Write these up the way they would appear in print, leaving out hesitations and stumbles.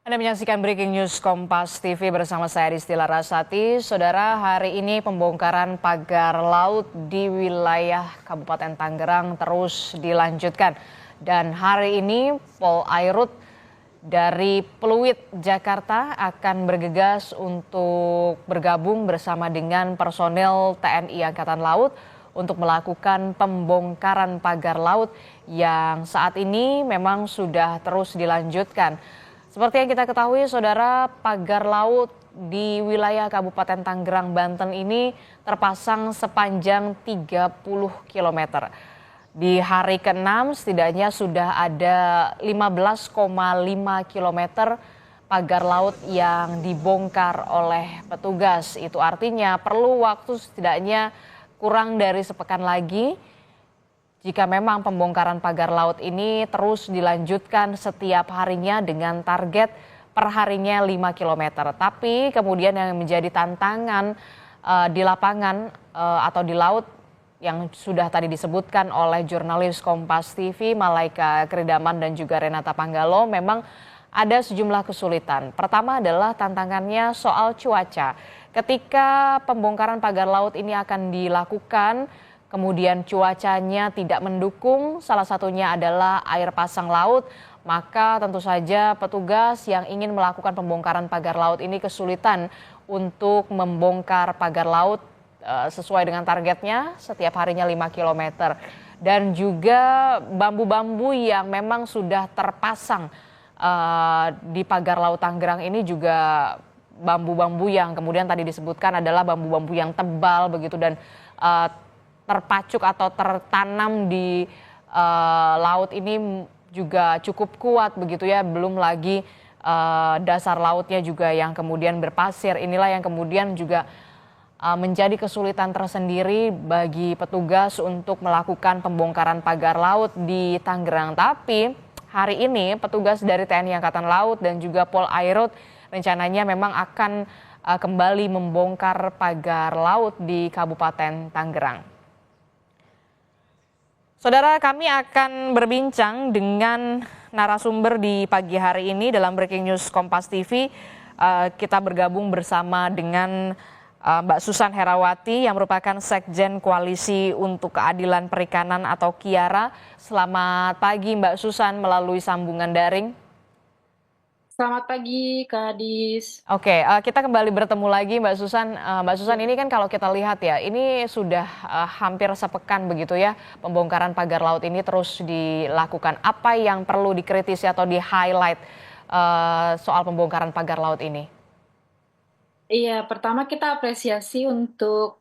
Anda menyaksikan Breaking News Kompas TV bersama saya Disti Larasati. Saudara, hari ini pembongkaran pagar laut di wilayah Kabupaten Tangerang terus dilanjutkan. Dan hari ini Polairut dari Pluit, Jakarta akan bergegas untuk bergabung bersama dengan personel TNI Angkatan Laut untuk melakukan pembongkaran pagar laut yang saat ini memang sudah terus dilanjutkan. Seperti yang kita ketahui, saudara, pagar laut di wilayah Kabupaten Tangerang, Banten ini terpasang sepanjang 30 km. Di hari ke-6 setidaknya sudah ada 15,5 km pagar laut yang dibongkar oleh petugas. Itu artinya perlu waktu setidaknya kurang dari sepekan lagi jika memang pembongkaran pagar laut ini terus dilanjutkan setiap harinya dengan target perharinya 5 km. Tapi kemudian yang menjadi tantangan di lapangan atau di laut yang sudah tadi disebutkan oleh jurnalis Kompas TV Malaika Kridaman dan juga Renata Panggalo, memang ada sejumlah kesulitan. Pertama adalah tantangannya soal cuaca. Ketika pembongkaran pagar laut ini akan dilakukan, kemudian cuacanya tidak mendukung, salah satunya adalah air pasang laut, maka tentu saja petugas yang ingin melakukan pembongkaran pagar laut ini kesulitan untuk membongkar pagar laut sesuai dengan targetnya setiap harinya 5 km. Dan juga bambu-bambu yang memang sudah terpasang di pagar laut Tangerang ini juga bambu-bambu yang kemudian tadi disebutkan adalah bambu-bambu yang tebal begitu dan terpacuk atau tertanam di laut ini juga cukup kuat begitu ya, belum lagi dasar lautnya juga yang kemudian berpasir. Inilah yang kemudian juga menjadi kesulitan tersendiri bagi petugas untuk melakukan pembongkaran pagar laut di Tangerang. Tapi hari ini petugas dari TNI Angkatan Laut dan juga Polairut rencananya memang akan kembali membongkar pagar laut di Kabupaten Tangerang. Saudara, kami akan berbincang dengan narasumber di pagi hari ini dalam Breaking News Kompas TV. Kita bergabung bersama dengan Mbak Susan Herawati yang merupakan Sekjen Koalisi untuk Keadilan Perikanan atau KIARA. Selamat pagi Mbak Susan melalui sambungan daring. Selamat pagi, Kak Dis. Oke, kita kembali bertemu lagi Mbak Susan. Mbak Susan, ini kan kalau kita lihat ya, ini sudah hampir sepekan begitu ya, pembongkaran pagar laut ini terus dilakukan. Apa yang perlu dikritisi atau di-highlight soal pembongkaran pagar laut ini? Iya, pertama kita apresiasi untuk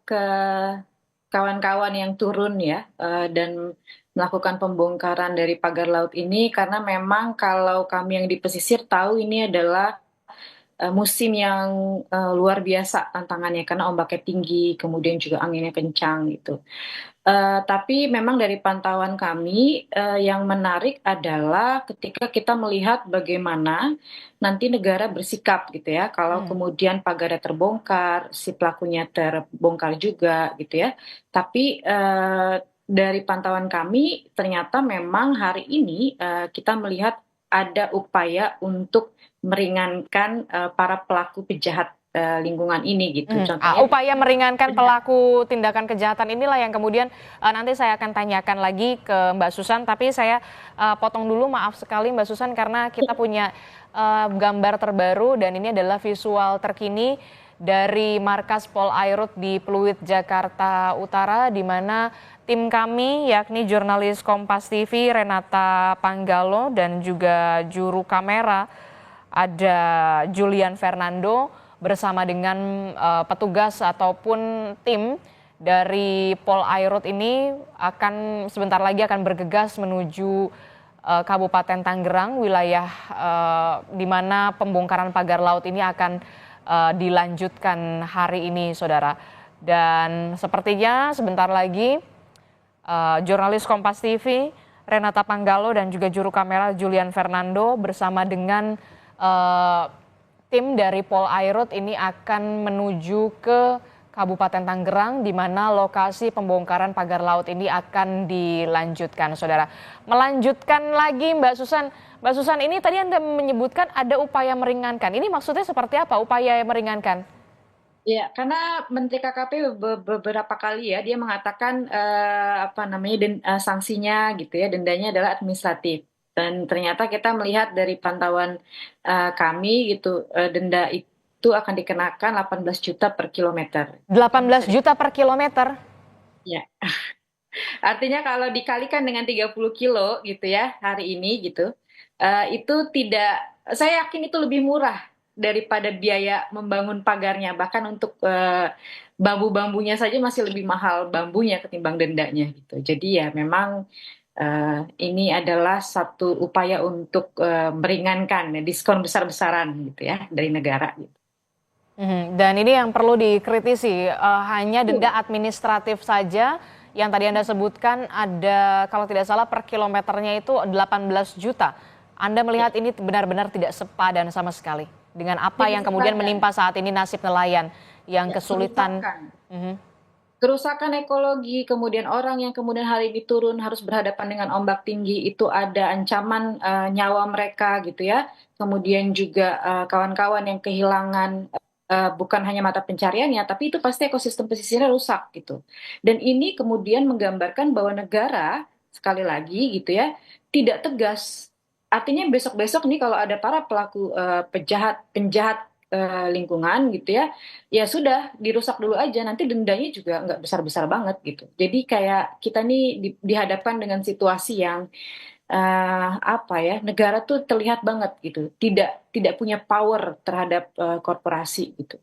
kawan-kawan yang turun ya, dan melakukan pembongkaran dari pagar laut ini karena memang kalau kami yang di pesisir tahu ini adalah musim yang luar biasa tantangannya karena ombaknya tinggi, kemudian juga anginnya kencang gitu. Tapi memang dari pantauan kami, yang menarik adalah ketika kita melihat bagaimana nanti negara bersikap gitu ya, kalau kemudian pagarnya terbongkar, si pelakunya terbongkar juga gitu ya. Tapi, dari pantauan kami ternyata memang hari ini, kita melihat ada upaya untuk meringankan, para pelaku pejahat, lingkungan ini gitu. Contohnya Upaya meringankan pelaku tindakan kejahatan inilah yang kemudian nanti saya akan tanyakan lagi ke Mbak Susan, tapi saya potong dulu, maaf sekali Mbak Susan karena kita punya gambar terbaru dan ini adalah visual terkini dari markas Polairut di Pluit, Jakarta Utara, di mana tim kami yakni jurnalis Kompas TV Renata Panggalo dan juga juru kamera ada Julian Fernando bersama dengan petugas ataupun tim dari Polairut ini akan sebentar lagi akan bergegas menuju Kabupaten Tangerang, wilayah di mana pembongkaran pagar laut ini akan dilanjutkan hari ini, saudara. Dan sepertinya sebentar lagi jurnalis Kompas TV Renata Panggalo dan juga juru kamera Julian Fernando bersama dengan tim dari Polairut ini akan menuju ke Kabupaten Tangerang, di mana lokasi pembongkaran pagar laut ini akan dilanjutkan, Saudara. Melanjutkan lagi, Mbak Susan, ini tadi Anda menyebutkan ada upaya meringankan. Ini maksudnya seperti apa upaya yang meringankan? Ya, karena Menteri KKP beberapa kali ya dia mengatakan apa namanya sanksinya gitu ya, dendanya adalah administratif. Dan ternyata kita melihat dari pantauan kami gitu, denda itu akan dikenakan 18 juta per kilometer. Mungkin bisa 18 juta per kilometer? ya. Artinya kalau dikalikan dengan 30 kilo gitu ya hari ini gitu, itu tidak, saya yakin itu lebih murah daripada biaya membangun pagarnya. Bahkan untuk bambu-bambunya saja masih lebih mahal bambunya ketimbang dendanya gitu. Jadi ya memang ini adalah satu upaya untuk meringankan ya, diskon besar-besaran gitu ya dari negara gitu. Dan ini yang perlu dikritisi, hanya denda administratif saja yang tadi Anda sebutkan ada kalau tidak salah per kilometernya itu 18 juta. Anda Ya, melihat ini benar-benar tidak sepadan sama sekali dengan apa tidak yang kemudian sepadan. menimpa saat ini nasib nelayan yang Ya, kesulitan. kerusakan. Mhm. Kerusakan ekologi, kemudian orang yang kemudian hari ini turun harus berhadapan dengan ombak tinggi, itu ada ancaman nyawa mereka gitu ya. Kemudian juga kawan-kawan yang kehilangan bukan hanya mata pencariannya, tapi itu pasti ekosistem pesisirnya rusak gitu. Dan ini kemudian menggambarkan bahwa negara sekali lagi gitu ya tidak tegas. Artinya besok-besok nih kalau ada para pelaku penjahat lingkungan gitu ya, ya sudah dirusak dulu aja, nanti dendanya juga nggak besar-besar banget gitu. Jadi kayak kita nih dihadapkan dengan situasi yang apa ya, negara tuh terlihat banget gitu tidak tidak punya power terhadap korporasi gitu.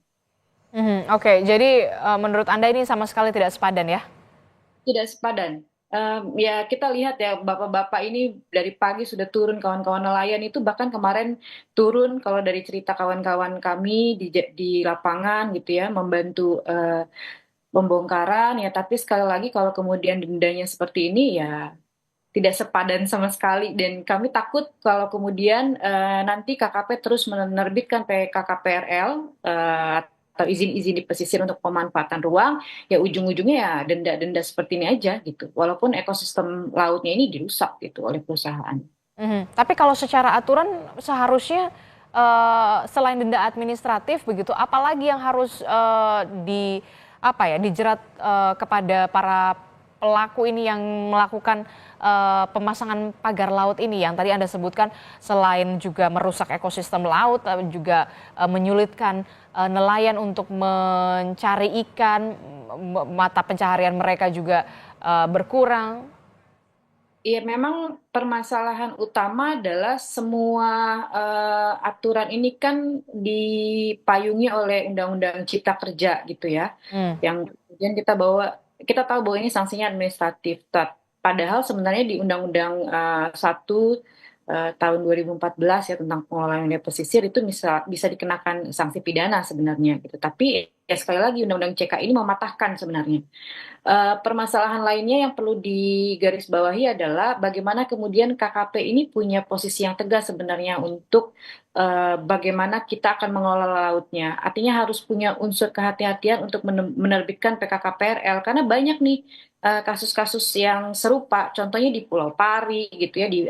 Oke, jadi menurut Anda ini sama sekali tidak sepadan ya? Tidak sepadan. Ya kita lihat ya bapak-bapak ini dari pagi sudah turun, kawan-kawan nelayan itu bahkan kemarin turun kalau dari cerita kawan-kawan kami di lapangan gitu ya membantu pembongkaran ya, tapi sekali lagi kalau kemudian dendanya seperti ini ya tidak sepadan sama sekali, dan kami takut kalau kemudian nanti KKP terus menerbitkan PKKPRL atau izin-izin di pesisir untuk pemanfaatan ruang, ya ujung-ujungnya ya denda-denda seperti ini aja gitu, walaupun ekosistem lautnya ini dirusak gitu oleh perusahaan. Tapi kalau secara aturan seharusnya selain denda administratif begitu, apalagi yang harus dijerat kepada para pelaku ini yang melakukan pemasangan pagar laut ini yang tadi Anda sebutkan, selain juga merusak ekosistem laut, juga menyulitkan nelayan untuk mencari ikan, mata pencaharian mereka juga berkurang. Iya, memang permasalahan utama adalah semua aturan ini kan dipayungi oleh Undang-Undang Cipta Kerja gitu ya, Hmm. yang kemudian kita tahu bahwa ini sanksinya administratif. Padahal sebenarnya di Undang-Undang 1 tahun 2014 ya tentang pengelolaan wilayah pesisir itu bisa bisa dikenakan sanksi pidana sebenarnya gitu. Tapi ya sekali lagi Undang-Undang CK ini mematahkan sebenarnya. Permasalahan lainnya yang perlu digarisbawahi adalah bagaimana kemudian KKP ini punya posisi yang tegas sebenarnya untuk bagaimana kita akan mengelola lautnya. Artinya harus punya unsur kehati-hatian untuk menerbitkan PKKPRL karena banyak nih kasus-kasus yang serupa. Contohnya di Pulau Pari gitu ya, di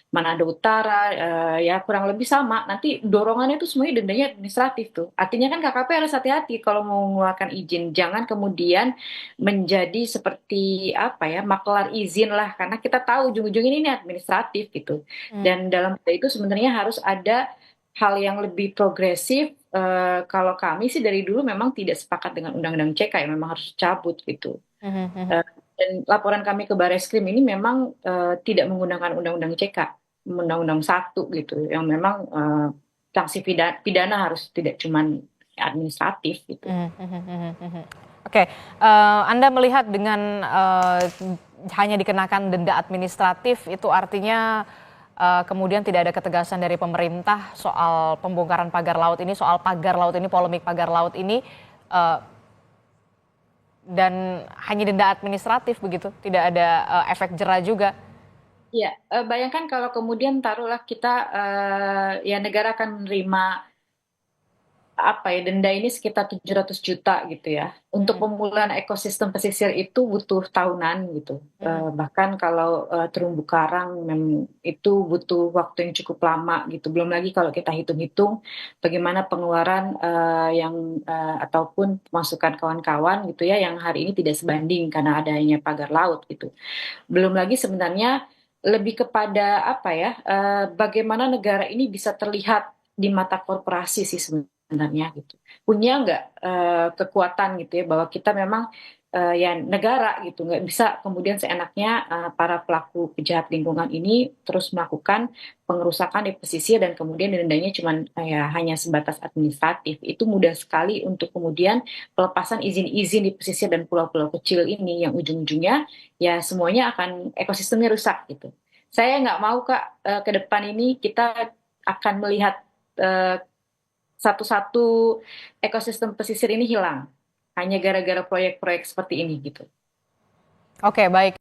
Manado Utara, ya kurang lebih sama. Nanti dorongannya itu semuanya dendanya administratif tuh. Artinya kan KKP harus hati-hati kalau mau mengeluarkan izin. Jangan kemudian menjadi seperti apa ya, maklar izin lah, karena kita tahu ujung-ujungnya ini administratif gitu. Hmm. Dan dalam hal itu sebenarnya harus ada hal yang lebih progresif. Kalau kami sih dari dulu memang tidak sepakat dengan Undang-Undang CK yang memang harus dicabut gitu. Mhm, mhm. Eh, dan laporan kami ke Bareskrim ini memang tidak menggunakan Undang-Undang CK, Undang-Undang 1 gitu, yang memang sanksi pidana harus tidak cuman administratif gitu. Mhm, mhm, mhm, mhm. Oke, Anda melihat dengan hanya dikenakan denda administratif itu artinya kemudian tidak ada ketegasan dari pemerintah soal pembongkaran pagar laut ini, soal pagar laut ini, polemik pagar laut ini, eee, dan hanya denda administratif begitu, tidak ada efek jera juga. Iya, bayangkan kalau kemudian taruhlah kita ya negara akan menerima apa ya, denda ini sekitar 700 juta gitu ya. Untuk Hmm. pemulihan ekosistem pesisir itu butuh tahunan gitu. Hmm. Bahkan kalau terumbu karang itu butuh waktu yang cukup lama gitu. Belum lagi kalau kita hitung-hitung bagaimana pengeluaran ataupun masukan kawan-kawan gitu ya yang hari ini tidak sebanding karena adanya pagar laut gitu. Belum lagi sebenarnya lebih kepada apa ya, bagaimana negara ini bisa terlihat di mata korporasi sih sebenarnya gitu. Punya nggak, kekuatan gitu ya bahwa kita memang, ya negara gitu, nggak bisa kemudian seenaknya, para pelaku pejahat lingkungan ini terus melakukan pengerusakan di pesisir dan kemudian dendanya cuman, ya hanya sebatas administratif. Itu mudah sekali untuk kemudian pelepasan izin-izin di pesisir dan pulau-pulau kecil ini yang ujung-ujungnya ya semuanya akan ekosistemnya rusak gitu. Saya nggak mau Kak, ke depan ini kita akan melihat, eee, satu-satu ekosistem pesisir ini hilang, hanya gara-gara proyek-proyek seperti ini gitu. Oke, baik.